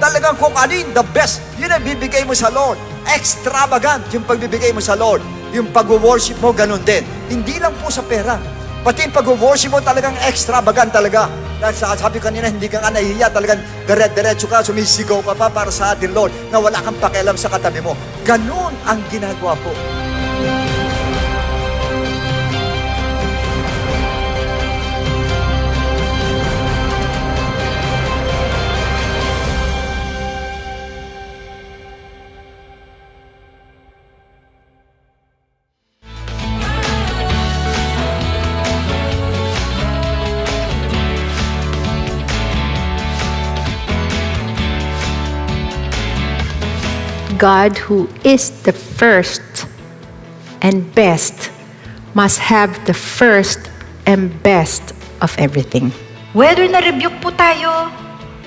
Talagang kung ano yung the best, yun ang bibigay mo sa Lord. Extravagant yung pagbibigay mo sa Lord. Yung pag-worship mo, ganun din. Hindi lang po sa pera. Pati yung pag-worship mo talagang extravagant talaga. Dahil sabi kanina, hindi ka nga nahihiya. Talagang diretso ka, sumisigaw ka pa para sa atin, Lord, na wala kang pakialam sa katabi mo. Ganun ang ginagawa po. God, who is the first and best, must have the first and best of everything. Whether na-rebuke po tayo,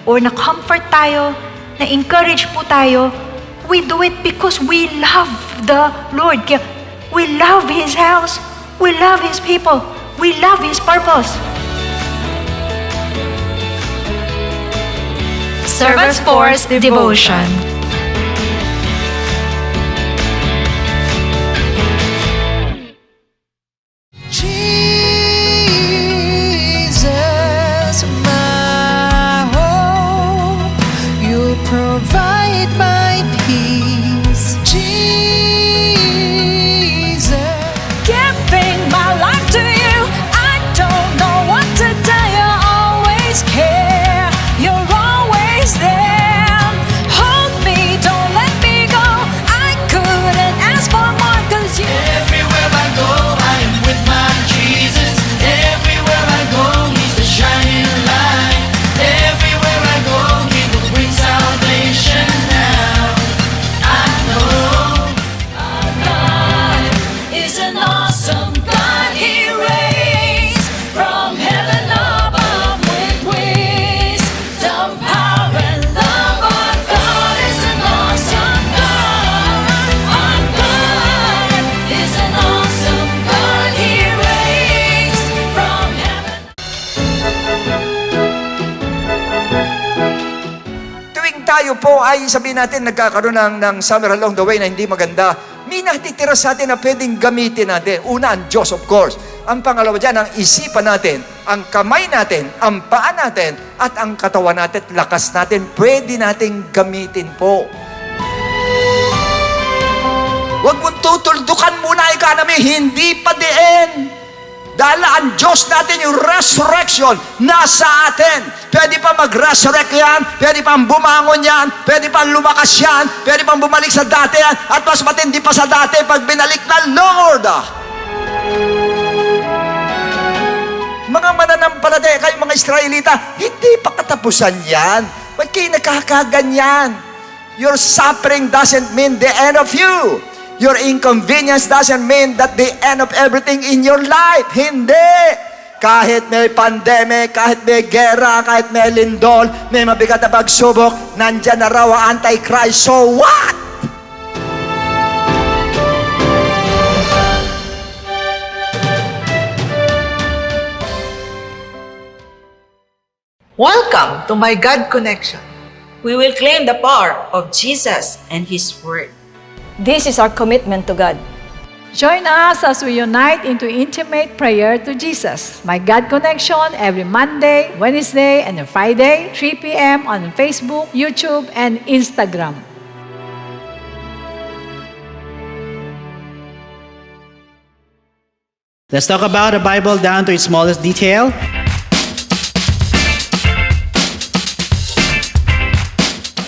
or na-comfort tayo, na-encourage po tayo, we do it because we love the Lord. We love His house. We love His people. We love His purpose. Servants Force Devotion. Jesus, my hope, you provide my peace. Jesus, Giving my life to you, I don't know what to tell you. Always care, you're always there. Hold me, don't let me go. I couldn't ask for more, 'cause you. Everywhere I go, I am with my Jesus. Everywhere I go, He's the shining light. Everywhere I go, He will bring salvation now. I know Our God is an awesome God. He reigns from heaven above with wisdom, power, and love. Our God is an awesome God. Our God is an awesome God. He reigns from heaven. Tuwing tayo po ay sabihin natin nagkakaroon ng summer along the way na hindi maganda, may natitira sa atin na pwedeng gamitin natin. Una, ang Diyos, of course. Ang pangalawa dyan, ang isipan natin, ang kamay natin, ang paa natin, at ang katawan natin, lakas natin, pwede nating gamitin po. Huwag mong tutuldukan muna economy, hindi pa diin. Dahil ang Diyos natin, yung resurrection, nasa atin. Pwede pa mag-resurrect yan, pwede pang bumangon yan, pwede pang lumakas yan, pwede pang bumalik sa dati yan, at mas matindi pa sa dati pag binalik na Lord. Mga mananampalataya kayo, mga Israelita, hindi pa katapusan yan. Ba't kayo nakakaganyan? Your suffering doesn't mean the end of you. Your inconvenience doesn't mean that the end of everything in your life. Hindi. Kahit may pandemic, kahit may gera, kahit may lindol, may mabigat na pagsubok, nandyan na raw ang Antichrist. So what? Welcome to my God Connection. We will claim the power of Jesus and His Word. This is our commitment to God. Join us as we unite into intimate prayer to Jesus. My God Connection every Monday, Wednesday, and Friday, 3 p.m. on Facebook, YouTube, and Instagram. Let's talk about the Bible down to its smallest detail.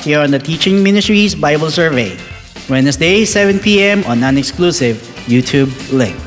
Here on the Teaching Ministries Bible Survey. Wednesday, 7 p.m. on non-exclusive YouTube link.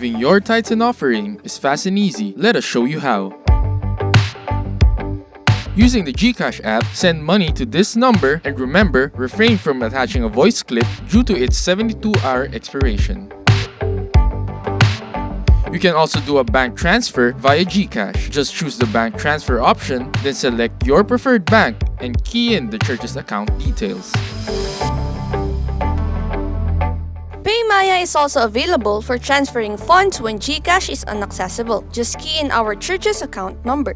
Giving your tithes and offering is fast and easy. Let us show you how. Using the GCash app, send money to this number and remember, refrain from attaching a voice clip due to its 72-hour expiration. You can also do a bank transfer via GCash. Just choose the bank transfer option, then select your preferred bank and key in the church's account details. PayMaya is also available for transferring funds when GCash is inaccessible. Just key in our church's account number.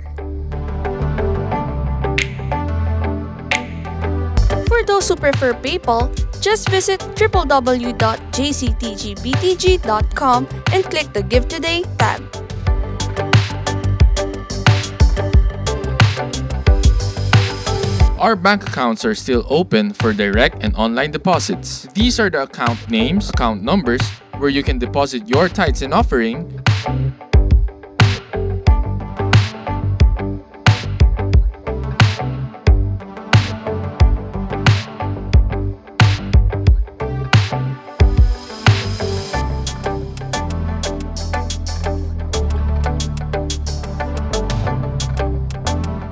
For those who prefer PayPal, just visit www.jctgbtg.com and click the Give Today tab. Our bank accounts are still open for direct and online deposits. These are the account names, account numbers, where you can deposit your tithes and offering,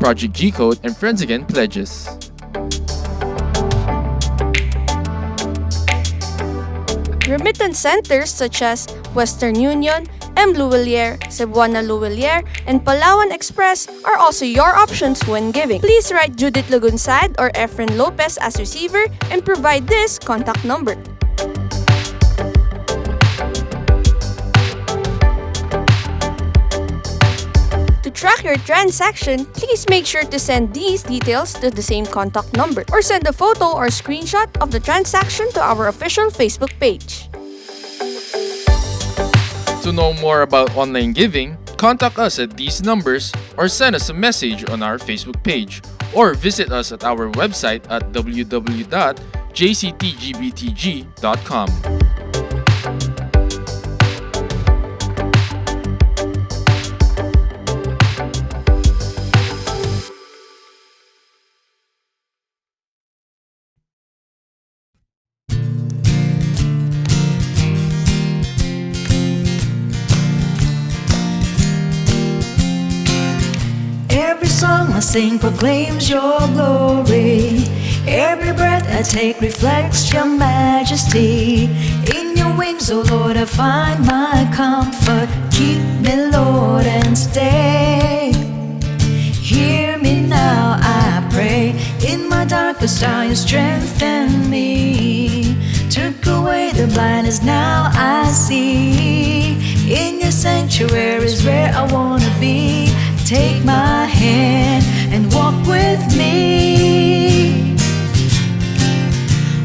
Project G Code, and Friends Again pledges. Remittance centers such as Western Union, M. Luwilier, Cebuana Luwilier, and Palawan Express are also your options when giving. Please write Judith Lagunsad or Efren Lopez as receiver and provide this contact number. To track your transaction, please make sure to send these details to the same contact number or send a photo or screenshot of the transaction to our official Facebook page. To know more about online giving, contact us at these numbers or send us a message on our Facebook page or visit us at our website at www.jctgbtg.com. Every song I sing proclaims your glory. Every breath I take reflects your majesty. In your wings, O Lord, I find my comfort. Keep me, Lord, and stay. Hear me now, I pray. In my darkest hour, you strengthen me. Took away the blindness, now I see. In your sanctuary is where I wanna be. Take my hand and walk with me.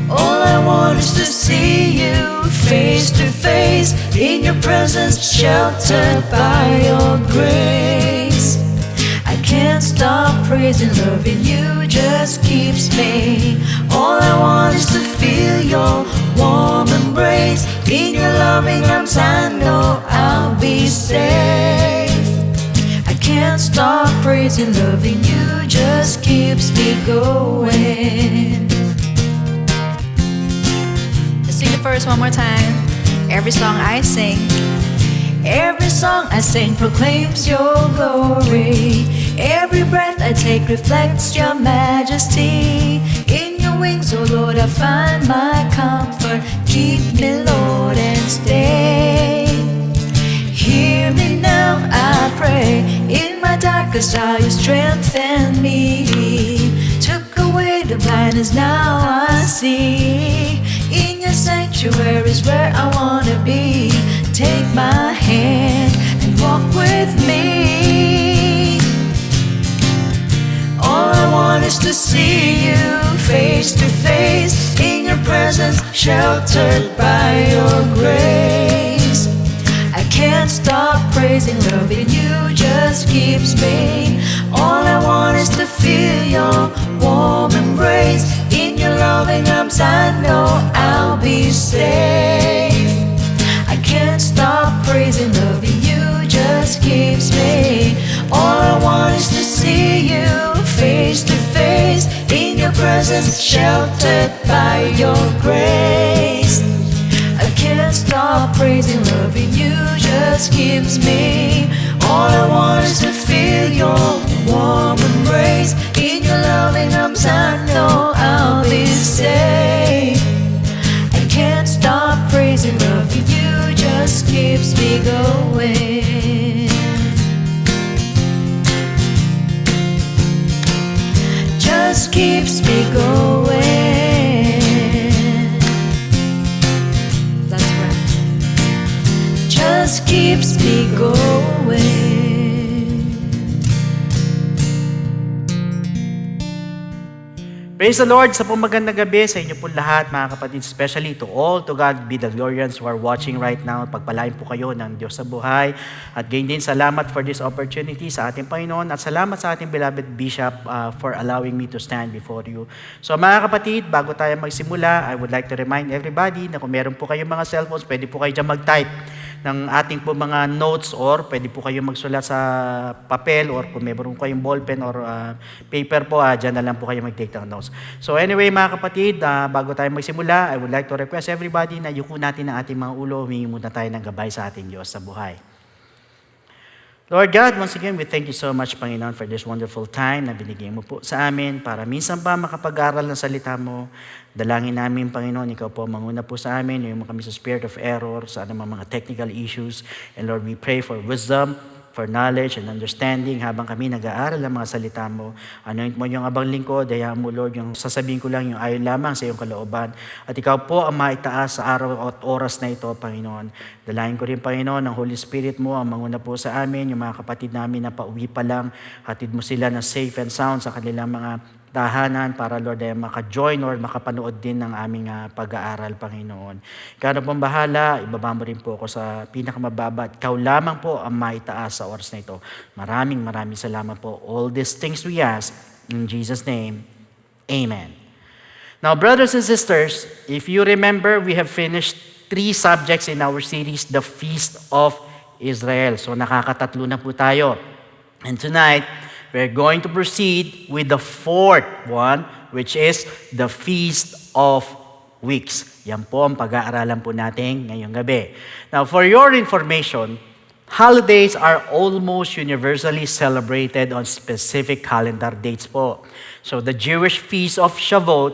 All I want is to see you face to face. In your presence, sheltered by your grace. I can't stop praising, loving you just keeps me. All I want is to feel your warm embrace. In your loving arms I know I'll be safe. I can't stop praising, loving you just keeps me going. Let's sing the verse one more time. Every song I sing, every song I sing proclaims your glory. Every breath I take reflects your majesty. In your wings, oh Lord, I find my comfort. Keep me, Lord, and stay. Hear me now, I pray. In my darkest hour, you strengthen me. Took away the blindness, now I see. In your sanctuary is where I wanna be. Take my hand and walk with me. All I want is to see you face to face. In your presence, sheltered by your grace. I can't stop praising, loving you just keeps me. All I want is to feel your warm embrace. In your loving arms I know I'll be safe. I can't stop praising, loving you just keeps me. All I want is to see you face to face. In your presence, sheltered by your grace. I can't stop praising, loving you just just keeps me. All I want is to feel your warm embrace. In your loving arms I know I'll be safe. I can't stop praising love for you, just keeps me going. Just keeps me going. That's right. Just keeps me going. Praise the Lord sa pong magandang gabi sa inyo po lahat mga kapatid, especially to all, to God be the glory who are watching right now. Pagpalain po kayo ng Diyos sa buhay. At gayon din, salamat for this opportunity sa ating Panginoon at salamat sa ating beloved Bishop for allowing me to stand before you. So mga kapatid, bago tayo magsimula, I would like to remind everybody na kung meron po kayong mga cellphones, pwede po kayo dyan mag-type ng ating po mga notes or pwede po kayo magsulat sa papel or kung meron kayong ballpen or paper po, dyan na lang po kayo mag-take ng notes. So anyway mga kapatid, bago tayo magsimula, I would like to request everybody na yuko natin ang ating mga ulo, humingi muna tayo ng gabay sa ating Diyos sa buhay. Lord God, once again, we thank you so much, Panginoon, for this wonderful time na binigay mo po sa amin para minsan pa makapag-aral ng salita mo. Dalangin namin, Panginoon, ikaw po manguna po sa amin, yung kami sa spirit of error, sa anumang mga technical issues. And Lord, we pray for wisdom, for knowledge and understanding habang kami nag-aaral ng mga salita mo. Anoint mo yung abang lingkod, hayaan mo, Lord, yung sasabihin ko lang yung ayon lamang sa iyong kalooban. At ikaw po ang maitaas sa araw at oras na ito, Panginoon. Dalahin ko rin, Panginoon, ang Holy Spirit mo ang manguna po sa amin, yung mga kapatid namin na pauwi pa lang, hatid mo sila na safe and sound sa kanilang mga tahanan para, Lord, ay maka-join or makapanood din ng aming pag-aaral, Panginoon. Ikaw na pong bahala, ibaba mo rin po ako sa pinakamababa at ikaw lamang po ang maitaas sa oras na ito. Maraming salamat po. All these things we ask in Jesus' name. Amen. Now, brothers and sisters, if you remember, we have finished 3 subjects in our series, The Feast of Israel. So, nakakatatlo na po tayo. And tonight, we're going to proceed with the 4th one, which is the Feast of Weeks. Yan po ang pag-aaralan po natin ngayong gabi. Now, for your information, holidays are almost universally celebrated on specific calendar dates po. So, the Jewish Feast of Shavuot,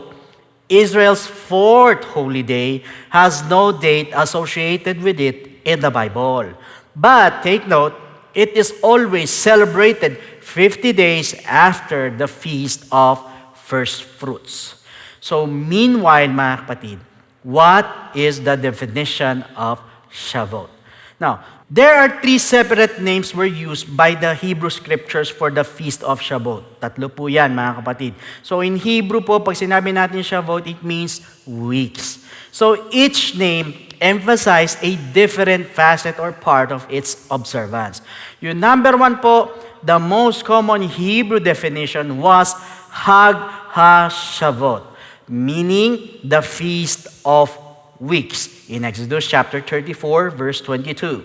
Israel's 4th holy day, has no date associated with it in the Bible. But, take note, it is always celebrated 50 days after the Feast of First Fruits. So, meanwhile, mga kapatid, what is the definition of Shavuot? Now, there are 3 separate names were used by the Hebrew scriptures for the Feast of Shavuot. 3 po yan, mga kapatid. So, in Hebrew po, pag sinabi natin Shavuot, it means weeks. So, each name emphasizes a different facet or part of its observance. Yung number 1 po, the most common Hebrew definition was Hag HaShavuot, meaning the Feast of Weeks, in Exodus chapter 34, verse 22.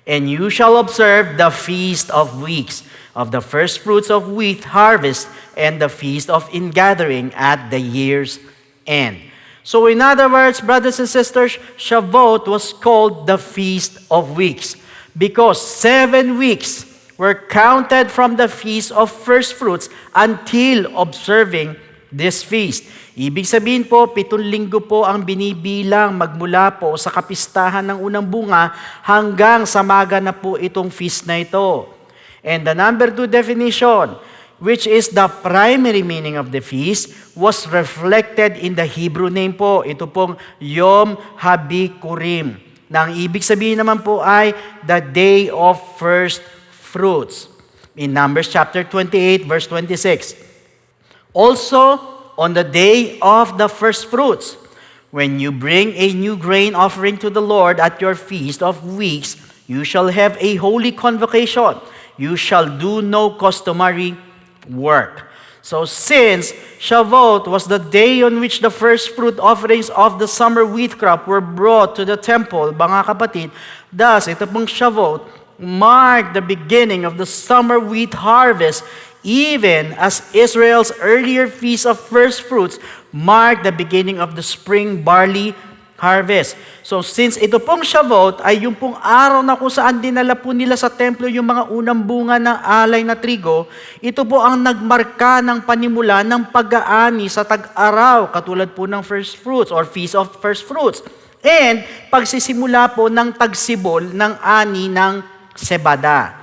And you shall observe the Feast of Weeks, of the first fruits of wheat harvest, and the Feast of Ingathering at the year's end. So in other words, brothers and sisters, Shavuot was called the Feast of Weeks because 7 weeks were counted from the Feast of First Fruits until observing this feast. Ibig sabihin po, 7 linggo po ang binibilang magmula po sa kapistahan ng unang bunga hanggang sa maga na po itong feast na ito. And the number 2 definition, which is the primary meaning of the feast, was reflected in the Hebrew name po. Ito pong Yom HaBikurim. Na ang ibig sabihin naman po ay the day of first fruits. In Numbers chapter 28, verse 26. Also, on the day of the first fruits, when you bring a new grain offering to the Lord at your feast of weeks, you shall have a holy convocation. You shall do no customary work. So since Shavuot was the day on which the first fruit offerings of the summer wheat crop were brought to the temple, mga kapatid, thus, ito pong Shavuot marked the beginning of the summer wheat harvest, even as Israel's earlier feast of first fruits marked the beginning of the spring barley harvest. So since ito pong Shavuot ay yung pong araw na kung saan dinala po nila sa templo yung mga unang bunga ng alay na trigo, ito po ang nagmarka ng panimula ng pag-aani sa tag-araw, katulad po ng first fruits or feast of first fruits. And pagsisimula po ng tagsibol ng ani ng sebada.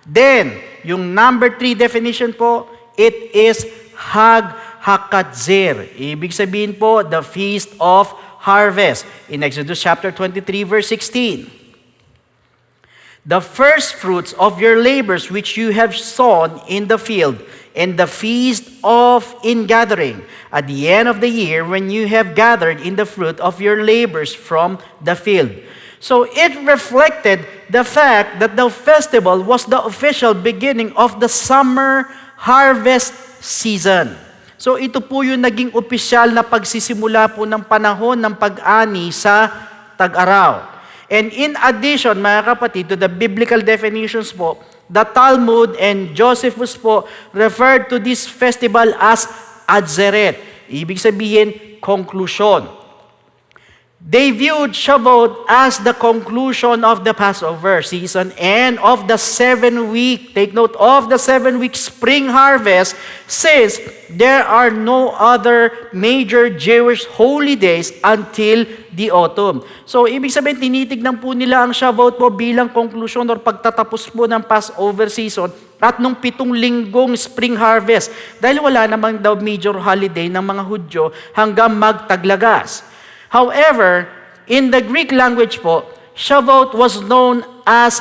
Then, yung number 3 definition po, it is Hag HaKatzir. Ibig sabihin po, the feast of harvest. In Exodus chapter 23, verse 16. The first fruits of your labors which you have sown in the field, and the feast of ingathering, at the end of the year when you have gathered in the fruit of your labors from the field. So it reflected the fact that the festival was the official beginning of the summer harvest season. So ito po yung naging opisyal na pagsisimula po ng panahon ng pag-ani sa tag-araw. And in addition, mga kapatid, to the biblical definitions po, the Talmud and Josephus po referred to this festival as Atzeret. Ibig sabihin, conclusion. They viewed Shavuot as the conclusion of the Passover season and of the 7-week, take note, of the 7-week spring harvest, since there are no other major Jewish holy days until the autumn. So, ibig sabihin, tinitignan po nila ang Shavuot po bilang conclusion or pagtatapos po ng Passover season at nung 7 linggong spring harvest. Dahil wala namang daw major holiday ng mga Hudyo hanggang magtaglagas. However, in the Greek language po, Shavuot was known as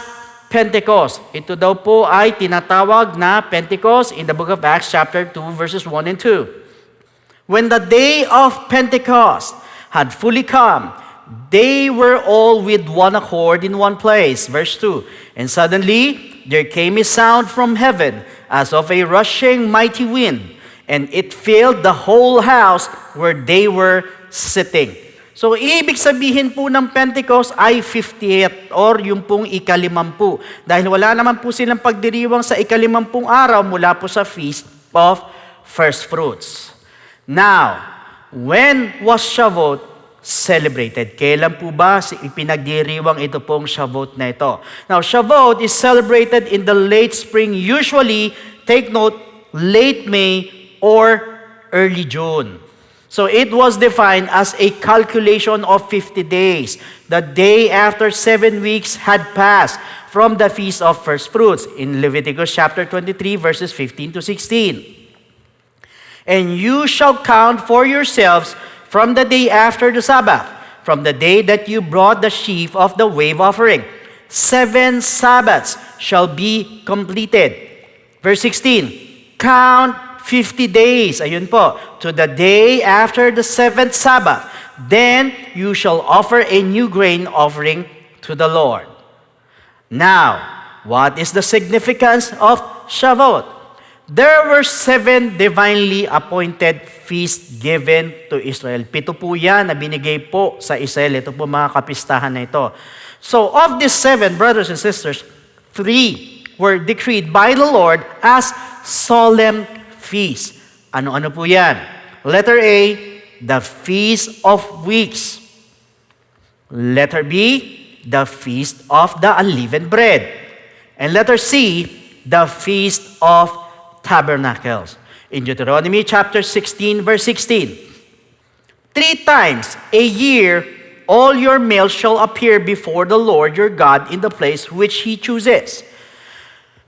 Pentecost. Ito daw po ay tinatawag na Pentecost in the book of Acts chapter 2 verses 1 and 2. When the day of Pentecost had fully come, they were all with one accord in one place. Verse 2. And suddenly there came a sound from heaven as of a rushing mighty wind, and it filled the whole house where they were sitting. So, ibig sabihin po ng Pentecost ay 50th or yung pong ika-50. Dahil wala naman po silang pagdiriwang sa ika-50 araw mula po sa Feast of First Fruits. Now, when was Shavuot celebrated? Kailan po ba ipinagdiriwang ito pong Shavuot na ito? Now, Shavuot is celebrated in the late spring, usually, take note, late May or early June. So it was defined as a calculation of 50 days, the day after 7 weeks had passed from the Feast of First Fruits, in Leviticus chapter 23, verses 15 to 16. And you shall count for yourselves from the day after the Sabbath, from the day that you brought the sheaf of the wave offering. 7 Sabbaths shall be completed. Verse 16, count 50 days, ayun po, to the day after the 7th Sabbath. Then you shall offer a new grain offering to the Lord. Now, what is the significance of Shavuot? There were 7 divinely appointed feasts given to Israel. 7 po yan na binigay po sa Israel. Ito po mga kapistahan na ito. So, of these 7, brothers and sisters, 3 were decreed by the Lord as solemn feast. Ano-ano po yan? Letter A, the Feast of Weeks. Letter B, the Feast of the Unleavened Bread. And letter C, the Feast of Tabernacles. In Deuteronomy chapter 16, verse 16, 3 times a year, all your males shall appear before the Lord your God in the place which He chooses.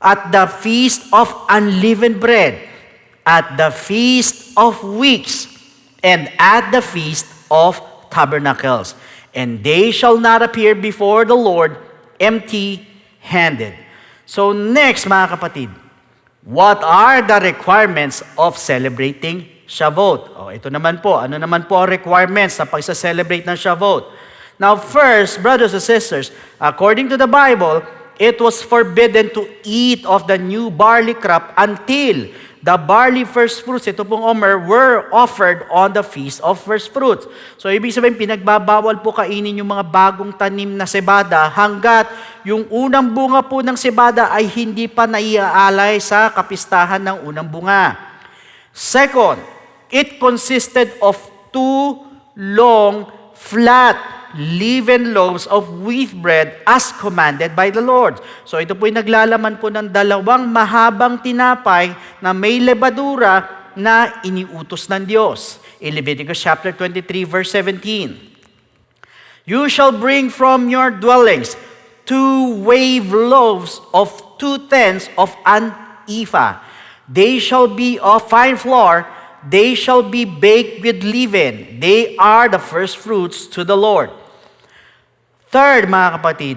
At the Feast of Unleavened Bread, at the Feast of Weeks, and at the Feast of Tabernacles. And they shall not appear before the Lord empty-handed. So next, mga kapatid, what are the requirements of celebrating Shavuot? Ito naman po. Ano naman po ang requirements sa pagsa-celebrate ng Shavuot? Now first, brothers and sisters, according to the Bible, it was forbidden to eat of the new barley crop until the barley first fruits, ito pong omer, were offered on the Feast of First Fruits. So, ibig sabihin, pinagbabawal po kainin yung mga bagong tanim na sebada hanggat yung unang bunga po ng sebada ay hindi pa naiaalay sa kapistahan ng unang bunga. Second, it consisted of 2 long, flat leavened loaves of wheat bread as commanded by the Lord. So ito po'y naglalaman po ng dalawang mahabang tinapay na may lebadura na iniutos ng Diyos. In Leviticus chapter 23 verse 17. You shall bring from your dwellings 2 wave loaves of 2/10 of an ephah. They shall be of fine flour. They shall be baked with leaven. They are the first fruits to the Lord. Third, mga kapatid,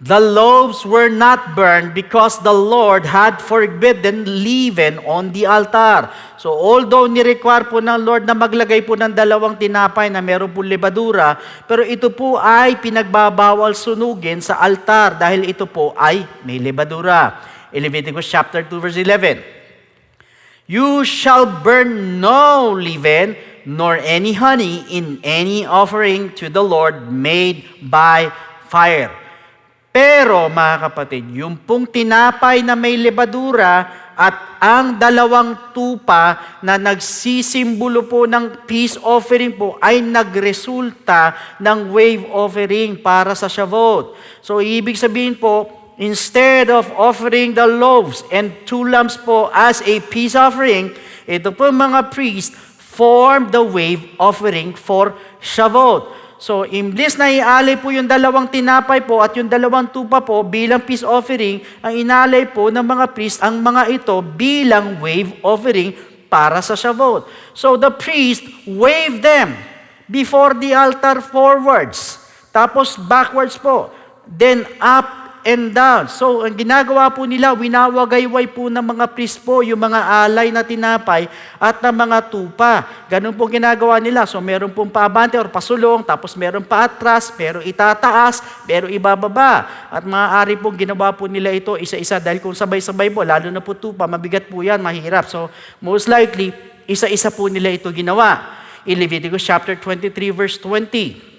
the loaves were not burned because the Lord had forbidden leaven on the altar. So although ni-require po ng Lord na maglagay po ng 2 tinapay na meron po lebadura, pero ito po ay pinagbabawal sunugin sa altar dahil ito po ay may lebadura. In Leviticus chapter 2 verse 11. You shall burn no leaven nor any honey in any offering to the Lord made by fire. Pero mga kapatid, yung pong tinapay na may lebadura at ang 2 tupa na nagsisimbolo po ng peace offering po ay nagresulta ng wave offering para sa Shavuot. So ibig sabihin po, instead of offering the loaves and 2 lambs po as a peace offering, ito po mga priest form the wave offering for Shavuot. So, imbis na ialay po yung 2 tinapay po at yung 2 tupa po bilang peace offering, ang inalay po ng mga priest ang mga ito bilang wave offering para sa Shavuot. So, the priest waved them before the altar forwards, tapos backwards po, then up and down. So, ang ginagawa po nila, winawagayway po ng mga priest po yung mga alay na tinapay at ng mga tupa. Ganun po ginagawa nila. So, meron pong paabante or pasulong, tapos meron pa atras, pero itataas, pero ibababa. At maaari pong ginawa po nila ito isa-isa dahil kung sabay-sabay po, lalo na po tupa, mabigat po yan, mahirap. So, most likely, isa-isa po nila ito ginawa. In Leviticus chapter 23 verse 20.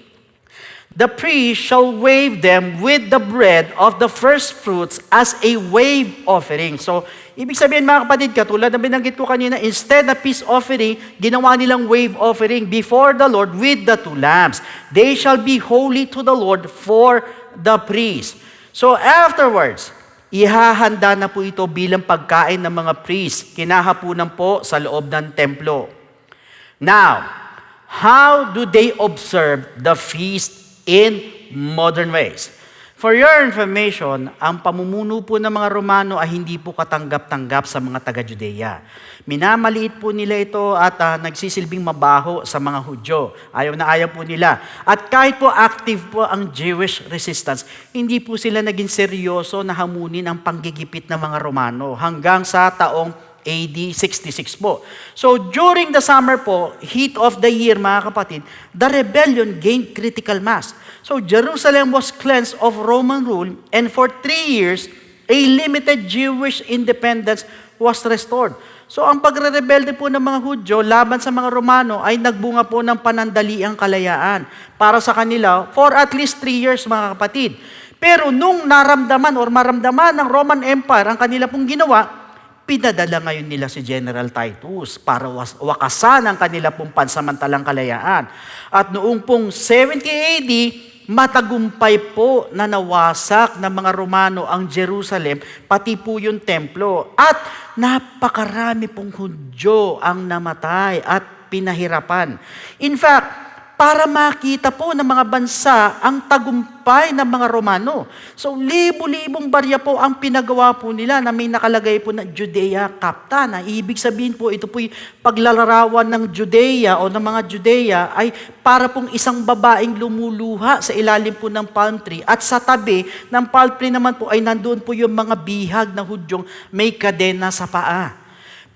The priest shall wave them with the bread of the first fruits as a wave offering. So, ibig sabihin mga kapatid, katulad na binanggit ko kanina, instead na peace offering, ginawa nilang wave offering before the Lord with the 2 lambs. They shall be holy to the Lord for the priest. So, afterwards, ihahanda na po ito bilang pagkain ng mga priest. Kinahapunan po sa loob ng templo. Now, how do they observe the feast in modern ways? For your information, ang pamumuno po ng mga Romano ay hindi po katanggap-tanggap sa mga taga-Judea. Minamaliit po nila ito at nagsisilbing mabaho sa mga Hudyo. Ayaw na ayaw po nila. At kahit po active po ang Jewish resistance, hindi po sila naging seryoso na hamunin ang panggigipit ng mga Romano hanggang sa taong AD 66 po. So during the summer po, heat of the year mga kapatid, the rebellion gained critical mass. So Jerusalem was cleansed of Roman rule and for 3 years, a limited Jewish independence was restored. So ang pagre-rebelde po ng mga Hudyo laban sa mga Romano ay nagbunga po ng panandaliang kalayaan para sa kanila for at least 3 years mga kapatid. Pero nung naramdaman or maramdaman ng Roman Empire ang kanila pong ginawa, pinadala ngayon nila si General Titus para wakasan ang kanila pong pansamantalang kalayaan. At noong pong 70 AD, matagumpay po na nawasak ng mga Romano ang Jerusalem, pati po yung templo. At napakarami pong Hudyo ang namatay at pinahirapan. In fact, para makita po ng mga bansa ang tagumpay ng mga Romano. So, libo-libong barya po ang pinagawa po nila na may nakalagay po na Judea Capta. Na ibig sabihin po, ito po'y paglalarawan ng Judea o ng mga Judea ay para pong isang babaeng lumuluha sa ilalim po ng palm tree. At sa tabi ng palm tree naman po ay nandoon po yung mga bihag na Hudyong may kadena sa paa.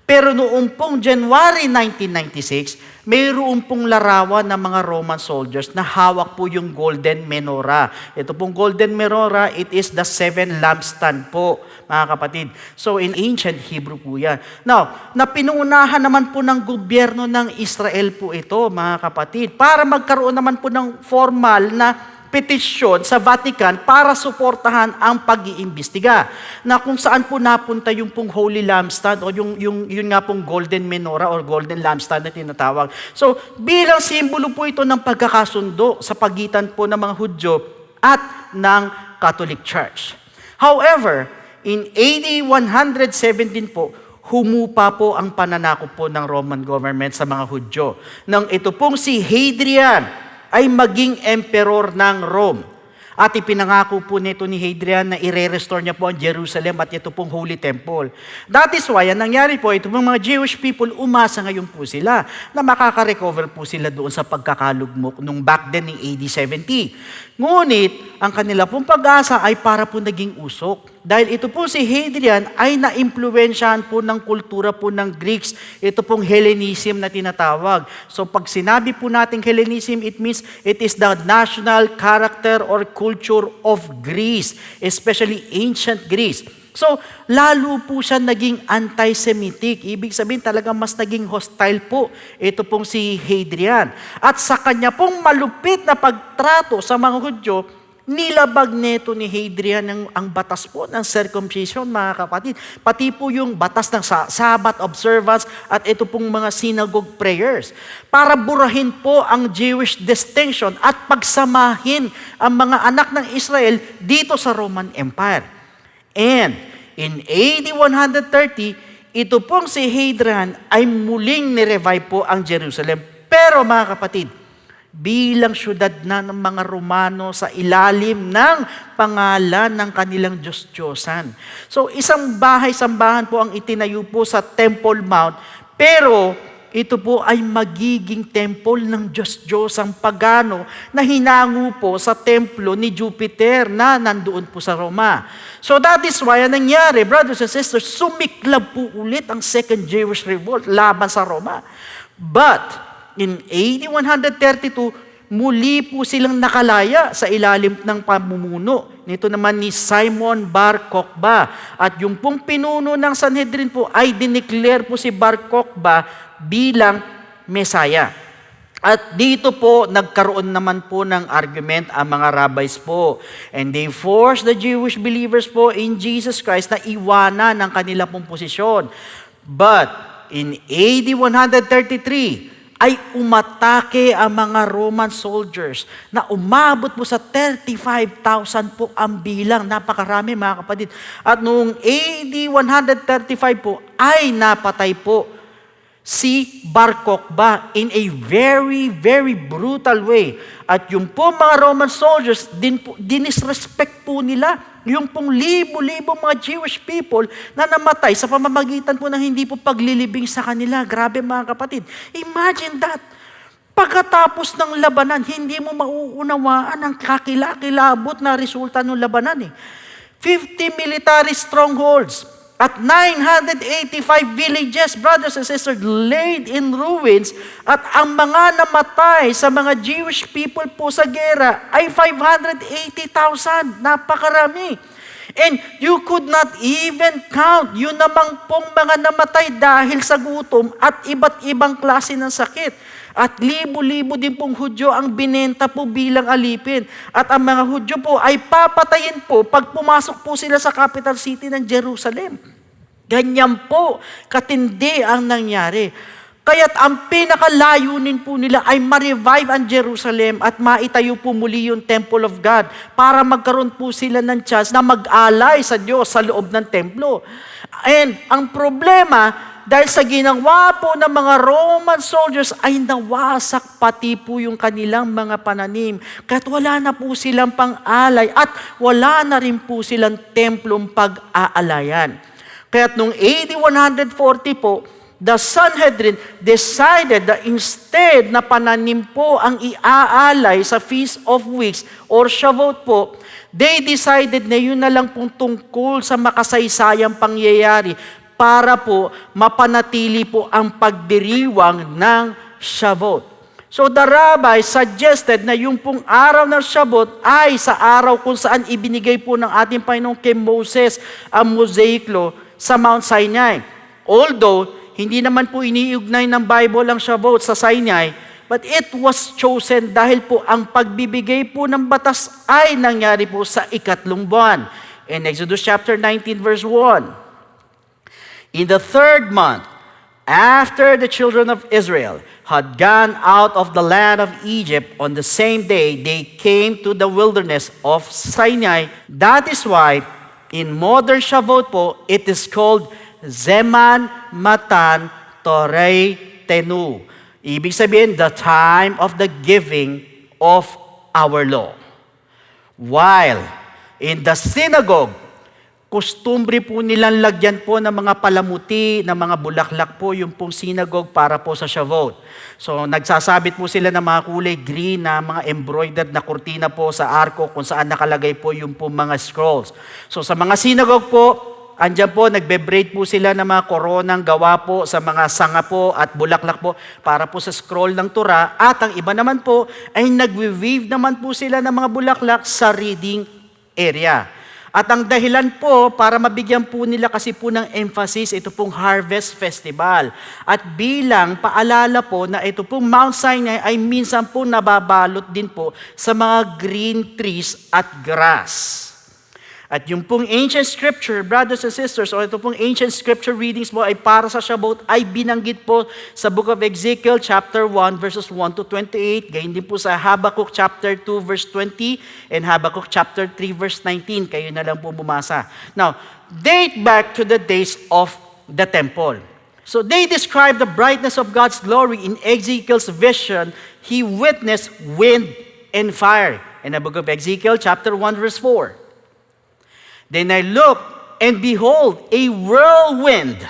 Pero noong pong January 1996, mayroon pong larawan ng mga Roman soldiers na hawak po yung golden menorah. Ito pong golden menorah, it is the 7 lampstand po, mga kapatid. So in ancient Hebrew po yan. Now, napinuunahan naman po ng gobyerno ng Israel po ito, mga kapatid, para magkaroon naman po ng formal na petisyon sa Vatican para suportahan ang pag-iimbestiga na kung saan po napunta yung pong Holy Lampstand o yun nga pong Golden Menorah or Golden Lampstand na tinatawag. So, bilang simbolo po ito ng pagkakasundo sa pagitan po ng mga Hudyo at ng Catholic Church. However, in AD 117 po, humupa po ang pananakop po ng Roman government sa mga Hudyo. Nang ito pong si Hadrian ay maging emperor ng Rome. At ipinangako po nito ni Hadrian na i-restore niya po ang Jerusalem at ito pong Holy Temple. That is why, ang nangyari po, ito mga Jewish people, umasa ngayon po sila na makaka-recover po sila doon sa pagkakalugmok nung back then ng AD 70. Ngunit, ang kanila pong pag-asa ay para po naging usok. Dahil ito po si Hadrian ay na-impluwensyahan po ng kultura po ng Greeks. Ito pong Hellenism na tinatawag. So pag sinabi po natin Hellenism, it means it is the national character or culture of Greece, especially ancient Greece. So, lalo po siya naging anti-Semitic. Ibig sabihin talaga mas naging hostile po ito pong si Hadrian. At sa kanya pong malupit na pagtrato sa mga Hudyo, nilabag neto ni Hadrian ang batas po ng circumcision, mga kapatid. Pati po yung batas ng Sabbath observance at ito pong mga synagogue prayers. Para burahin po ang Jewish distinction at pagsamahin ang mga anak ng Israel dito sa Roman Empire. And in AD 130, ito pong si Hadrian ay muling nirevive po ang Jerusalem. Pero mga kapatid, bilang syudad na ng mga Romano sa ilalim ng pangalan ng kanilang Diyos-Diyosan. So isang bahay-sambahan po ang itinayo po sa Temple Mount, pero ito po ay magiging temple ng Diyos-Diyosang pagano na hinango po sa templo ni Jupiter na nandoon po sa Roma. So that is why ang nangyari, brothers and sisters, sumiklab po ulit ang Second Jewish Revolt laban sa Roma. But in AD 132, muli po silang nakalaya sa ilalim ng pamumuno nito naman ni Simon Bar Kokhba. At yung pong pinuno ng Sanhedrin po ay dineclare po si Bar Kokhba bilang Messiah. At dito po, nagkaroon naman po ng argument ang mga rabbis po. And they forced the Jewish believers po in Jesus Christ na iwanan ang kanila pong posisyon. But in AD 133, ay umatake ang mga Roman soldiers na umabot po sa 35,000 po ang bilang. Napakarami, mga kapatid. At noong AD 135 po ay napatay po si Bar Kokhba in a very, very brutal way. At yung po mga Roman soldiers, dinisrespect po nila yung pong libo-libo mga Jewish people na namatay sa pamamagitan po ng hindi po paglilibing sa kanila. Grabe, mga kapatid. Imagine that. Pagkatapos ng labanan, hindi mo mauunawaan ang kakilakilabot na resulta ng labanan. 50 military strongholds at 985 villages, brothers and sisters, laid in ruins, at ang mga namatay sa mga Jewish people po sa gera ay 580,000. Napakarami. And you could not even count yun namang pong mga namatay dahil sa gutom at iba't ibang klase ng sakit. At libo-libo din pong Hudyo ang binenta po bilang alipin. At ang mga Hudyo po ay papatayin po pag pumasok po sila sa capital city ng Jerusalem. Ganyan po katindi ang nangyari. Kaya't ang pinakalayunin po nila ay ma-revive ang Jerusalem at maitayo po muli yung Temple of God para magkaroon po sila ng chance na mag-alay sa Diyos sa loob ng templo. And ang problema, dahil sa ginawa po ng mga Roman soldiers ay nawasak pati po yung kanilang mga pananim. Kaya't wala na po silang pang-alay at wala na rin po silang templong pag-aalayan. Kaya't nung AD 140 po, the Sanhedrin decided that instead na pananim po ang iaalay sa Feast of Weeks or Shavuot po, they decided na yun na lang pong tungkol sa makasaysayang pangyayari para po mapanatili po ang pagdiriwang ng Shavuot. So the rabbi suggested na yung pong araw ng Shavuot ay sa araw kung saan ibinigay po ng ating Panginoon kay Moses ang Mosaic Law sa Mount Sinai. Although, hindi naman po iniugnay ng Bible ang Shavuot sa Sinai, But it was chosen dahil po ang pagbibigay po ng batas ay nangyari po sa ikatlong buwan. In Exodus chapter 19 verse 1. In the third month, after the children of Israel had gone out of the land of Egypt, on the same day they came to the wilderness of Sinai. That is why in modern Shavuot po, it is called Zeman Matan Torah Tenu. Ibig sabihin, the time of the giving of our law. While in the synagogue, kustumbre po nilang lagyan po ng mga palamuti, ng mga bulaklak po yung pong synagogue para po sa Shavuot. So nagsasabit po sila ng mga kulay green na mga embroidered na kurtina po sa arko kung saan nakalagay po yung pong mga scrolls. So sa mga synagogue po, andyan po, nagbe-braid po sila ng mga koronang gawa po sa mga sanga po at bulaklak po para po sa scroll ng Torah. At ang iba naman po ay nagwe-weave naman po sila ng mga bulaklak sa reading area. At ang dahilan po para mabigyan po nila kasi po ng emphasis, ito pong Harvest Festival. At bilang paalala po na ito pong Mount Sinai ay minsan po nababalot din po sa mga green trees at grass. At yung pong ancient scripture, brothers and sisters, o ito pong ancient scripture readings mo ay para sa Shavuot ay binanggit po sa Book of Ezekiel chapter 1 verses 1 to 28. Gayon din po sa Habakkuk chapter 2 verse 20 and Habakkuk chapter 3 verse 19. Kayo na lang po bumasa. Now, date back to the days of the temple. So they describe the brightness of God's glory in Ezekiel's vision. He witnessed wind and fire. In the book of Ezekiel chapter 1 verse 4. Then I looked, and behold, a whirlwind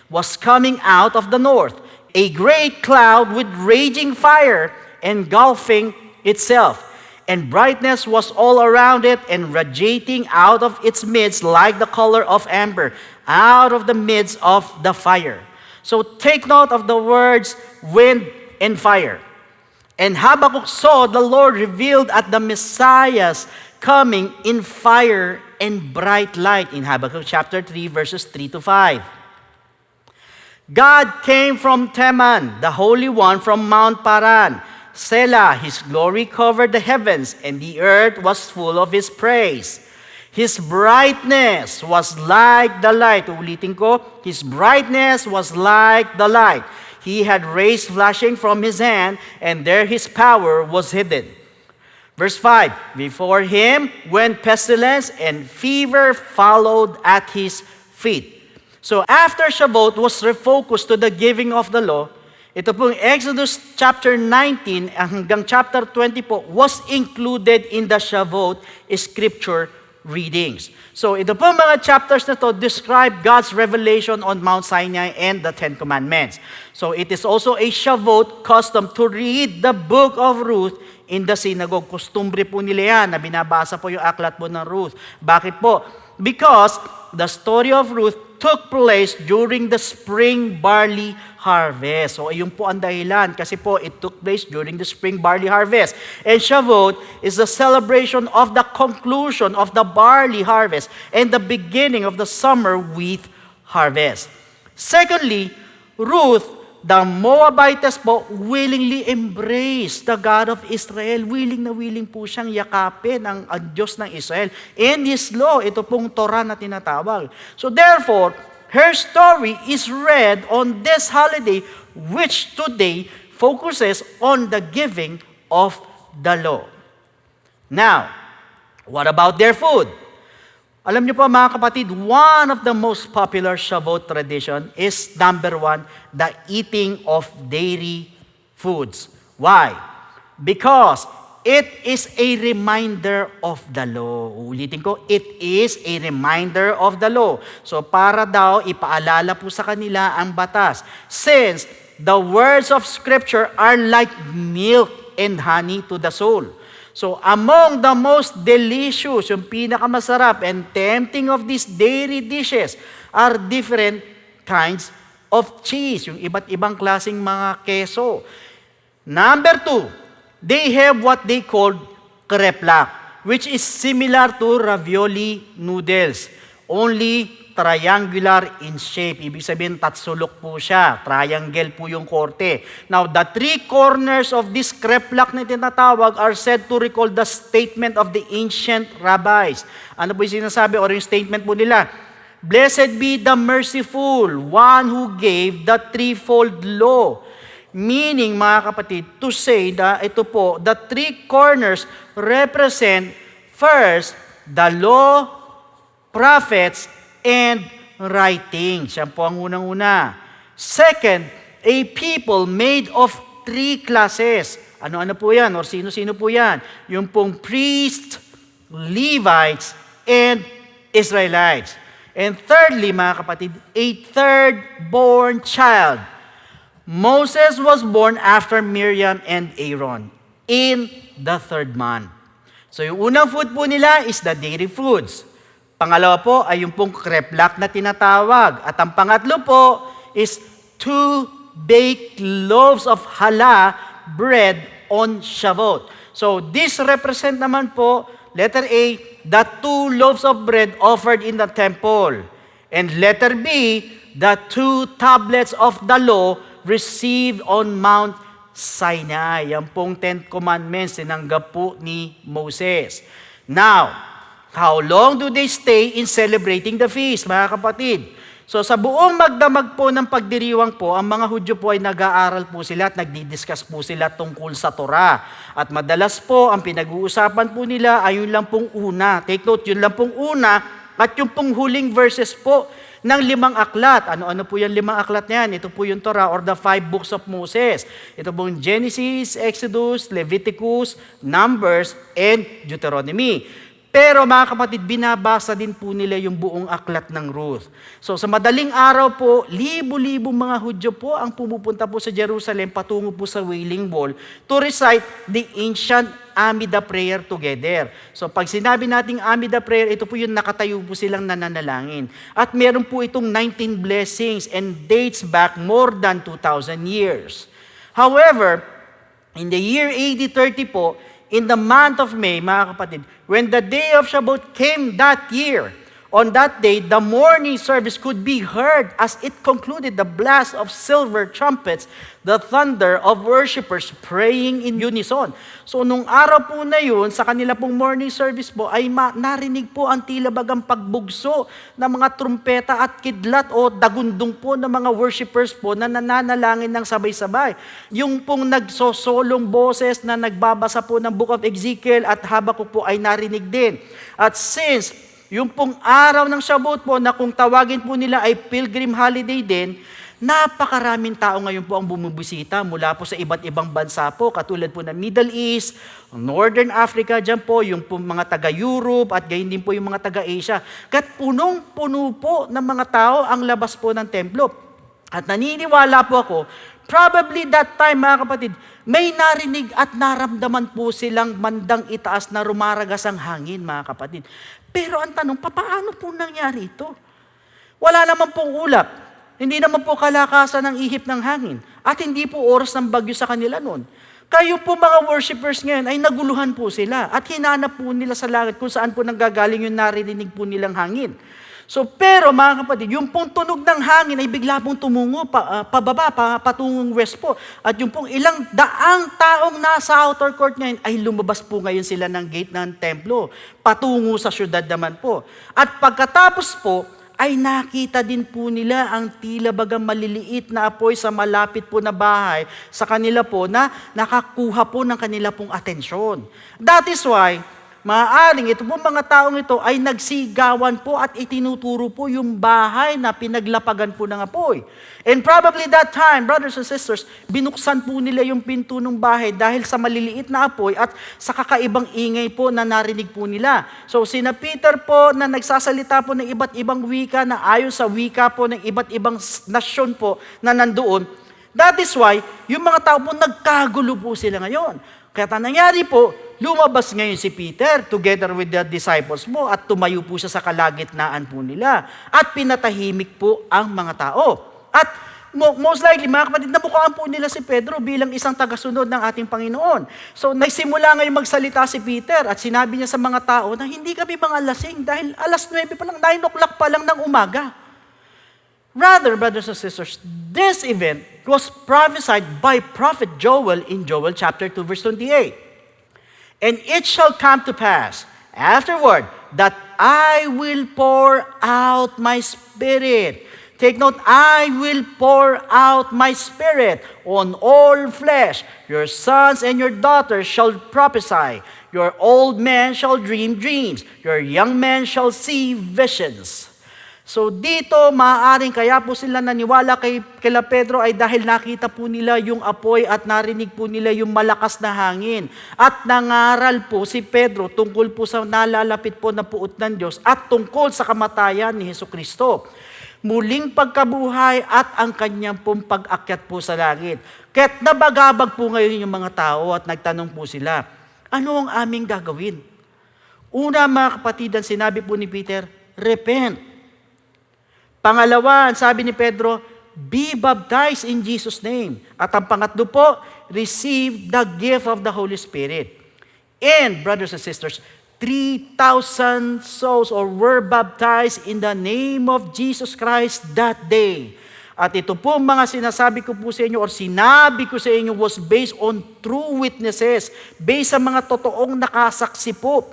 was coming out of the north, a great cloud with raging fire engulfing itself, and brightness was all around it, and radiating out of its midst like the color of amber, out of the midst of the fire. So take note of the words wind and fire. And Habakkuk saw the Lord revealed at the Messiah's coming in fire and bright light in Habakkuk chapter 3 verses 3 to 5. God came from Teman, the Holy One from Mount Paran. Selah, His glory covered the heavens, and the earth was full of His praise. His brightness was like the light. Ulitin ko, His brightness was like the light. He had rays flashing from His hand, and there His power was hidden. Verse 5, before Him went pestilence, and fever followed at His feet. So after Shavuot was refocused to the giving of the law, ito pong Exodus chapter 19 hanggang chapter 20 po was included in the Shavuot scripture readings. So ito po mga chapters na to describe God's revelation on Mount Sinai and the Ten Commandments. So it is also a Shavuot custom to read the book of Ruth in the synagogue. Kustumbre po nila yan na binabasa po yung aklat po ng Ruth. Bakit po? Because the story of Ruth took place during the spring barley harvest. So, ayun po ang dahilan kasi po it took place during the spring barley harvest. And Shavuot is the celebration of the conclusion of the barley harvest and the beginning of the summer wheat harvest. Secondly, Ruth, the Moabitess po, willingly embraced the God of Israel. Willing na willing po siyang yakapin ang Diyos ng Israel. And His law, ito pong Torah na tinatawag. So therefore, her story is read on this holiday, which today focuses on the giving of the law. Now, what about their food? Alam niyo po mga kapatid, one of the most popular Shavuot tradition is number 1, the eating of dairy foods. Why? Because it is a reminder of the law. Ulitin ko, it is a reminder of the law. So para daw ipaalala po sa kanila ang batas. Since the words of Scripture are like milk and honey to the soul. So among the most delicious, yung pinakamasarap and tempting of these dairy dishes are different kinds of cheese, yung iba't ibang klaseng mga keso. Number 2, they have what they call kreplach, which is similar to ravioli noodles. Only triangular in shape. Ibig sabihin, tatsulok po siya. Triangle po yung korte. Now, the three corners of this kreplach na tinatawag are said to recall the statement of the ancient rabbis. Ano po yung sinasabi or yung statement po nila? Blessed be the merciful, one who gave the threefold law. Meaning, mga kapatid, to say that ito po, the three corners represent first, the law, prophets, and writings. Yan po ang unang-una. Second, a people made of three classes. Ano-ano po yan? Or sino-sino po yan? Yung pong priests, Levites, and Israelites. And thirdly, mga kapatid, a third-born child. Moses was born after Miriam and Aaron in the third month. So yung unang food po nila is the dairy foods. Pangalawa po ay yung pong kreplach na tinatawag. At ang pangatlo po is 2 baked loaves of challah bread on Shavuot. So this represent naman po, letter A, the 2 loaves of bread offered in the temple. And letter B, the 2 tablets of the law received on Mount Sinai. Yan pong 10 commandments tinanggap po ni Moses. Now, how long do they stay in celebrating the feast, mga kapatid? So sa buong magdamag po ng pagdiriwang po, ang mga Hudyo po ay nag-aaral po sila at nagdi-discuss po sila tungkol sa Torah. At madalas po, ang pinag-uusapan po nila ay yun lang pong una. Take note, yun lang pong una at yung pong huling verses po ng 5 aklat. Ano-ano po yung 5 aklat na yan? Ito po yung Torah or the 5 books of Moses. Ito pong Genesis, Exodus, Leviticus, Numbers, and Deuteronomy. Pero mga kapatid, binabasa din po nila yung buong aklat ng Ruth. So sa madaling araw po, libo-libo mga Hudyo po ang pumupunta po sa Jerusalem patungo po sa Wailing Wall to recite the ancient Amida prayer together. So pag sinabi nating Amida prayer, ito po yung nakatayo po silang nananalangin. At meron po itong 19 blessings and dates back more than 2,000 years. However, in the year AD 30 po, in the month of May, mga kapatid, when the day of Shavuot came that year, on that day, the morning service could be heard as it concluded the blast of silver trumpets, the thunder of worshipers praying in unison. So nung araw po na yun, sa kanila pong morning service po, ay narinig po ang tila bagang pagbugso ng mga trumpeta at kidlat o dagundong po ng mga worshipers po na nananalangin ng sabay-sabay. Yung pong nagsosolong boses na nagbabasa po ng Book of Ezekiel at Habakkuk po ay narinig din. At since yung pong araw ng Shavuot po na kung tawagin po nila ay pilgrim holiday din, napakaraming tao ngayon po ang bumibisita mula po sa iba't ibang bansa po, katulad po ng Middle East, Northern Africa, dyan po, yung po mga taga-Europe at gayon din po yung mga taga-Asia. Kat punong-puno po ng mga tao ang labas po ng templo. At naniniwala po ako, probably that time, mga kapatid, may narinig at naramdaman po silang mandang itaas na rumaragas ang hangin, mga kapatid. Pero ang tanong, paano po nangyari ito? Wala naman pong ulap. Hindi naman po kalakasan ng ihip ng hangin. At hindi po oras ng bagyo sa kanila noon. Kayo po mga worshipers ngayon ay naguluhan po sila. At hinanap po nila sa langit kung saan po nanggagaling yung narinig po nilang hangin. So, pero mga kapatid, yung pong tunog ng hangin ay bigla pong tumungo pababa, patungong west po. At yung pong ilang daang taong nasa outer court ngayon ay lumabas po ngayon sila ng gate ng templo, patungo sa syudad naman po. At pagkatapos po, ay nakita din po nila ang tila bagang maliliit na apoy sa malapit po na bahay sa kanila po na nakakuha po ng kanila pong atensyon. That is why, maaaring ito po mga taong ito ay nagsigawan po at itinuturo po yung bahay na pinaglapagan po ng apoy. And probably that time, brothers and sisters, binuksan po nila yung pinto ng bahay dahil sa maliliit na apoy at sa kakaibang ingay po na narinig po nila. So sina Peter po na nagsasalita po ng iba't ibang wika na ayon sa wika po ng iba't ibang nasyon po na nandoon. That is why, yung mga tao po nagkagulo po sila ngayon. Kaya nangyari po, lumabas ngayon si Peter together with the disciples mo at tumayo po siya sa kalagitnaan po nila at pinatahimik po ang mga tao. At most likely, mga kapatid, namukhaan po nila si Pedro bilang isang tagasunod ng ating Panginoon. So, nagsimula ngayon magsalita si Peter at sinabi niya sa mga tao na hindi kami mga lasing dahil alas 9 pa lang, 9 o'clock pa lang ng umaga. Rather, brothers and sisters, this event was prophesied by Prophet Joel in Joel chapter 2, verse 28. And it shall come to pass afterward that I will pour out my spirit. Take note, I will pour out my spirit on all flesh. Your sons and your daughters shall prophesy. Your old men shall dream dreams. Your young men shall see visions. So dito, maaaring kaya po sila naniwala kila Pedro ay dahil nakita po nila yung apoy at narinig po nila yung malakas na hangin. At nangaral po si Pedro tungkol po sa nalalapit po na puot ng Diyos at tungkol sa kamatayan ni Hesukristo. Muling pagkabuhay at ang kanyang pong pag-akyat po sa langit. Kaya't nabagabag po ngayon yung mga tao at nagtanong po sila, ano ang aming gagawin? Una, mga kapatid, ang sinabi po ni Peter, repent. Pangalawa, sabi ni Pedro, be baptized in Jesus' name. At ang pangatlo po, receive the gift of the Holy Spirit. And, brothers and sisters, 3,000 souls were baptized in the name of Jesus Christ that day. At ito po mga sinasabi ko po sa inyo or sinabi ko sa inyo was based on true witnesses, based sa mga totoong nakasaksi po,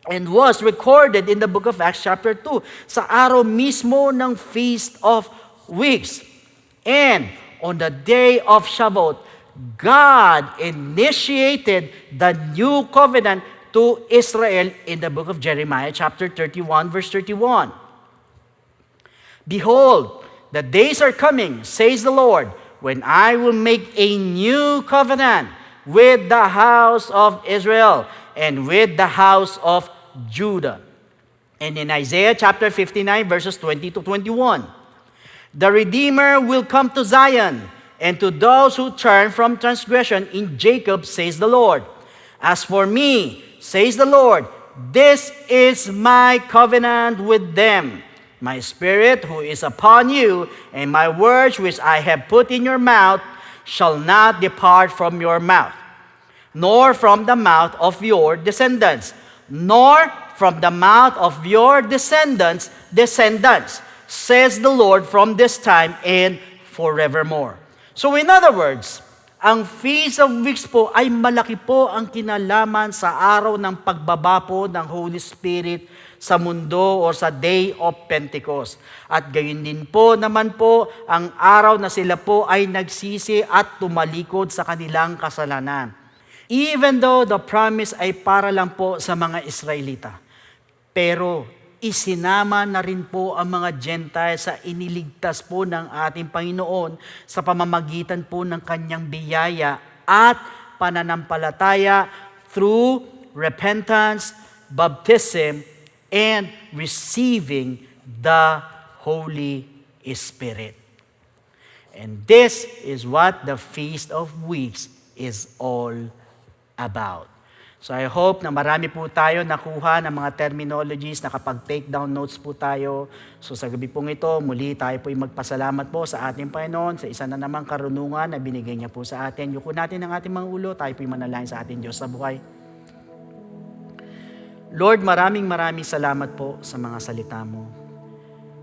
and was recorded in the book of Acts chapter 2 sa araw mismo ng Feast of Weeks. And on the day of Shavuot, God initiated the new covenant to Israel in the book of Jeremiah chapter 31 verse 31. Behold, the days are coming, says the Lord, when I will make a new covenant with the house of Israel and with the house of Judah. And in Isaiah chapter 59 verses 20 to 21, the Redeemer will come to Zion, and to those who turn from transgression in Jacob, says the Lord. As for me, says the Lord, this is my covenant with them. My spirit who is upon you, and my words which I have put in your mouth, shall not depart from your mouth, nor from the mouth of your descendants, nor from the mouth of your descendants, says the Lord, from this time and forevermore. So in other words, ang Feast of Weeks po ay malaki po ang kinalaman sa araw ng pagbaba po ng Holy Spirit sa mundo o sa Day of Pentecost. At gayon din po naman po ang araw na sila po ay nagsisi at tumalikod sa kanilang kasalanan. Even though the promise ay para lang po sa mga Israelita, pero isinama na rin po ang mga Gentiles sa iniligtas po ng ating Panginoon sa pamamagitan po ng kanyang biyaya at pananampalataya through repentance, baptism, and receiving the Holy Spirit. And this is what the Feast of Weeks is all about. So I hope na marami po tayo nakuha ng mga terminologies, nakapag-take down notes po tayo. So sa gabi pong ito, muli tayo po ay magpasalamat po sa ating Panginoon sa isa na namang karunungan na binigay niya po sa atin. Yuko natin ang ating mga ulo, tayo po ay manalangin sa ating Diyos sa buhay. Lord, maraming salamat po sa mga salita mo.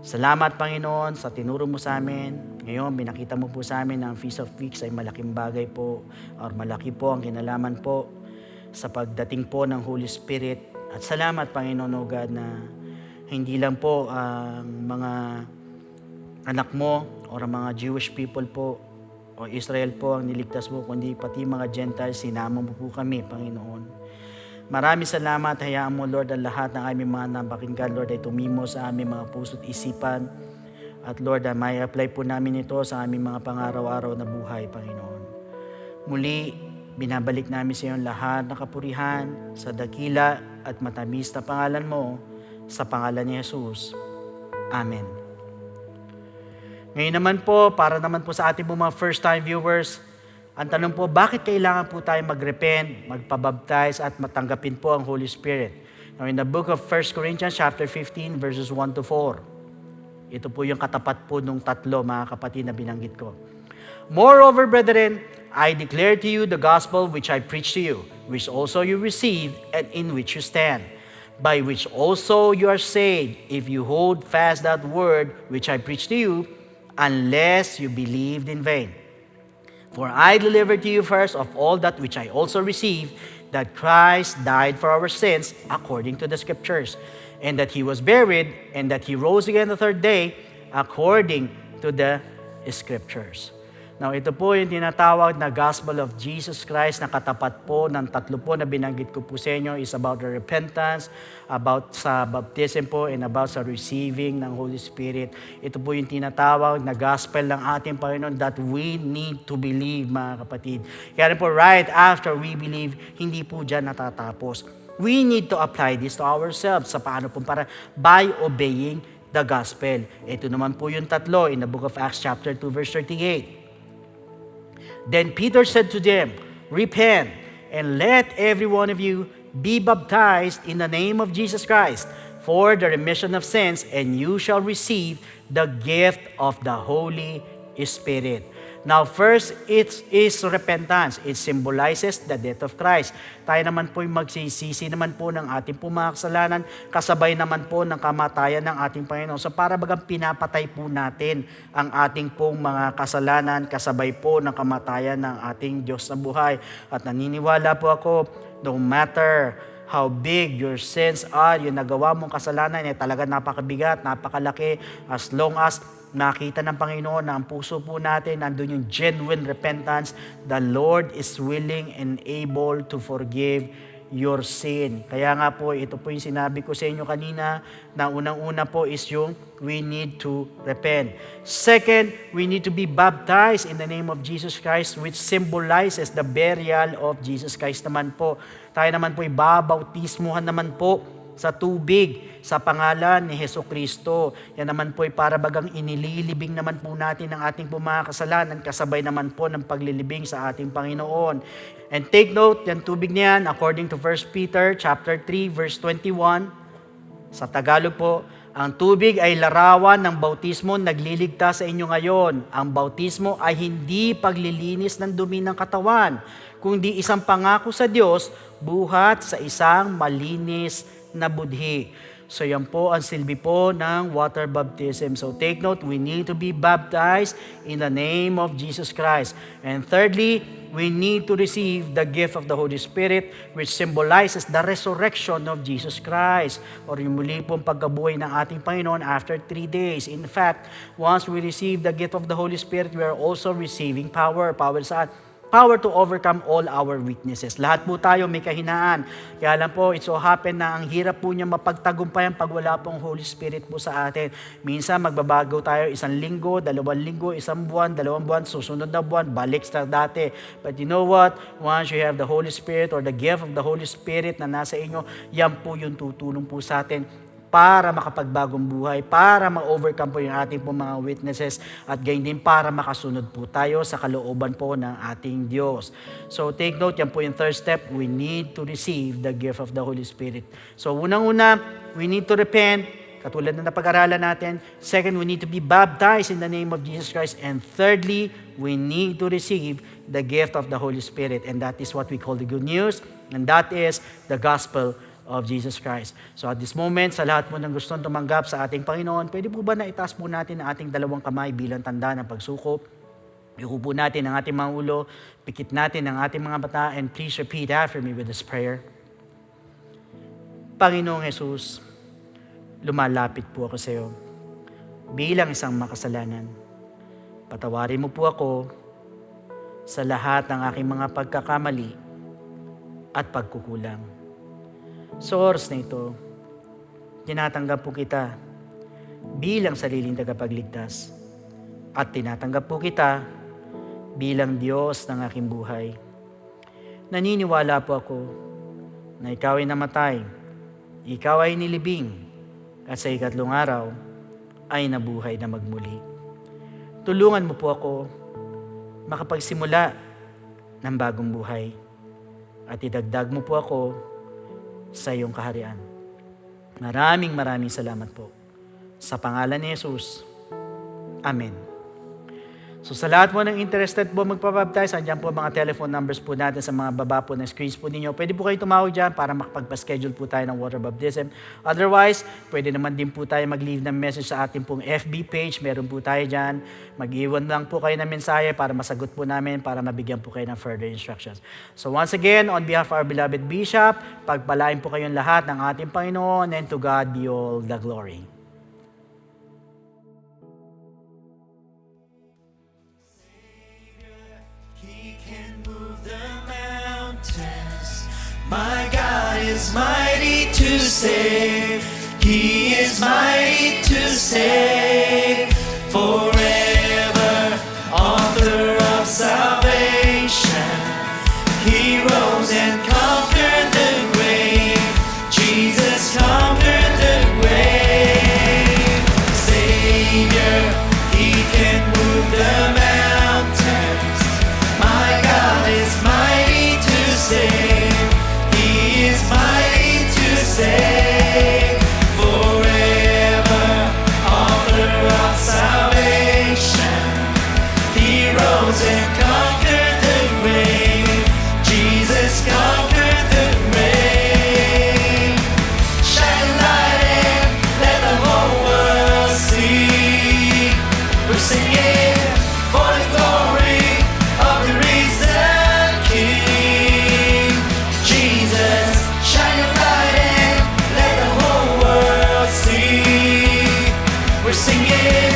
Salamat, Panginoon, sa tinuro mo sa amin. Ngayon, binakita mo po sa amin na ang Feast of Weeks ay malaking bagay po or malaki po ang kinalaman po sa pagdating po ng Holy Spirit. At salamat, Panginoon, O God, na hindi lang po ang mga anak mo o ang mga Jewish people po o Israel po ang niligtas mo, kundi pati mga Gentiles, sinama mo po kami, Panginoon. Maraming salamat. Hayaan mo, Lord, ang lahat ng aming mga napakinggan, Lord, ay tumimo sa aming mga puso't isipan. At Lord, may apply po namin ito sa aming mga pangaraw-araw na buhay, Panginoon. Muli, binabalik namin sa iyo lahat ng kapurihan sa dakila at matamis na pangalan mo, sa pangalan ni Jesus. Amen. Ngayon naman po, para naman po sa ating mga first-time viewers, ang tanong po, bakit kailangan po tayo mag-repent, magpabaptize at matanggapin po ang Holy Spirit? Now in the book of 1 Corinthians chapter 15 verses 1 to 4, Ito po yung katapat po nung tatlo, mga kapatid, na binanggit ko. Moreover, brethren, I declare to you the gospel which I preached to you, which also you received and in which you stand, by which also you are saved, if you hold fast that word which I preached to you, unless you believed in vain. For I delivered to you first of all that which I also received, that Christ died for our sins according to the Scriptures, and that He was buried, and that He rose again the third day according to the Scriptures. Now, ito po yung tinatawag na Gospel of Jesus Christ na katapat po ng tatlo po na binanggit ko po sa inyo is about the repentance, about sa baptism po, and about sa receiving ng Holy Spirit. Ito po yung tinatawag na Gospel ng ating Panginoon that we need to believe, mga kapatid. Kaya rin po, right after we believe, hindi po dyan natatapos. We need to apply this to ourselves. Sa paano po? Para by obeying the Gospel. Ito naman po yung tatlo in the book of Acts chapter 2 verse 38. Then Peter said to them, repent, and let every one of you be baptized in the name of Jesus Christ for the remission of sins, and you shall receive the gift of the Holy Spirit. Now, first, it is repentance. It symbolizes the death of Christ. Tayo naman po yung magsisisi naman po ng ating po mga kasalanan, kasabay naman po ng kamatayan ng ating Panginoon. So para bagang pinapatay po natin ang ating pong mga kasalanan, kasabay po ng kamatayan ng ating Diyos na buhay. At naniniwala po ako, no matter how big your sins are, yung nagawa mong kasalanan, talaga napakabigat, napakalaki, as long as nakita ng Panginoon na ang puso po natin, nandun yung genuine repentance, the Lord is willing and able to forgive your sin. Kaya nga po, ito po yung sinabi ko sa inyo kanina, na unang-una po is yung we need to repent. Second, we need to be baptized in the name of Jesus Christ, which symbolizes the burial of Jesus Christ naman po. Tayo naman po ibabautismuhan naman po sa tubig, sa pangalan ni Jesucristo. Yan naman po ay para bagang inililibing naman po natin ang ating po mga kasalanan, kasabay naman po ng paglilibing sa ating Panginoon. And take note, yan tubig niyan, according to 1 Peter chapter 3, verse 21, sa Tagalog po, ang tubig ay larawan ng bautismo nagliligtas sa inyo ngayon. Ang bautismo ay hindi paglilinis ng dumi ng katawan, kundi isang pangako sa Diyos buhat sa isang malinis na budhi. So yan po ang silbi po ng water baptism. So take note, we need to be baptized in the name of Jesus Christ. And thirdly, we need to receive the gift of the Holy Spirit, which symbolizes the resurrection of Jesus Christ, or yung muli pong pagkabuhay ng ating Panginoon after 3 days. In fact, once we receive the gift of the Holy Spirit, we are also receiving power. Power saan? Power to overcome all our weaknesses. Lahat po tayo may kahinaan. Kaya lang po, it so happen na ang hirap po niya mapagtagumpayan pag wala pong Holy Spirit po sa atin. Minsan magbabago tayo 1 linggo, 2 linggo, 1 buwan, 2 buwan, susunod na buwan, balik sa dati. But you know what? Once you have the Holy Spirit or the gift of the Holy Spirit na nasa inyo, yan po yung tutulong po sa atin para makapagbagong buhay, para ma-overcome po yung ating po mga witnesses, at gayon din para makasunod po tayo sa kalooban po ng ating Diyos. So take note, yan po yung third step, we need to receive the gift of the Holy Spirit. So unang-una, we need to repent, katulad na napag-aralan natin. Second, we need to be baptized in the name of Jesus Christ. And thirdly, we need to receive the gift of the Holy Spirit. And that is what we call the good news, and that is the gospel of Jesus Christ. So at this moment, sa lahat mo ng gustong tumanggap sa ating Panginoon, pwede po ba na itaas po natin ang ating dalawang kamay bilang tanda ng pagsuko? Yuko po natin ang ating mga ulo, pikit natin ang ating mga mata, and please repeat after me with this prayer. Panginoong Jesus, lumalapit po ako sa iyo bilang isang makasalanan. Patawarin mo po ako sa lahat ng aking mga pagkakamali at pagkukulang. Sa oras na ito, tinatanggap po kita bilang sariling tagapagligtas, at tinatanggap po kita bilang Diyos ng aking buhay. Naniniwala po ako na ikaw ay namatay, ikaw ay nilibing, at sa ikatlong araw ay nabuhay na magmuli. Tulungan mo po ako makapagsimula ng bagong buhay, at idagdag mo po ako sa iyong kaharian. Maraming salamat po. Sa pangalan ni Jesus. Amen. So sa lahat po ng interested po magpabaptize, andyan po mga telephone numbers po natin sa mga baba po ng screens po ninyo. Pwede po kayo tumawag dyan para makapagpa-schedule po tayo ng water baptism. Otherwise, pwede naman din po tayo mag-leave ng message sa ating pong FB page. Meron po tayo dyan. Mag-iwan lang po kayo ng mensahe para masagot po namin, para mabigyan po kayo ng further instructions. So once again, on behalf of our beloved Bishop, pagpalain po kayong lahat ng ating Panginoon, and to God be all the glory. My God is mighty to save. He is mighty to save. Forever, author of salvation. He rose and conquered the grave. Jesus conquered the grave. Savior, He can move the mountains. My God is mighty to save. Mighty to save. Forever, author of salvation. He rose and conquered the grave. Jesus conquered the grave. Shine light and let the whole world see. We're singing for the glory of the risen King. Jesus, shine your light and let the whole world see. We're singing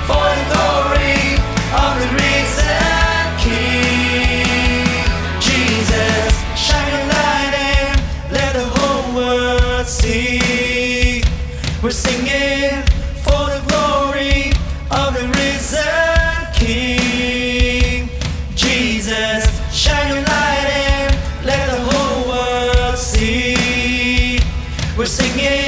for the glory of the risen King. Jesus, shine your light and let the whole world see. We're singing for the glory of the risen King. Jesus, shine your light and let the whole world see. We're singing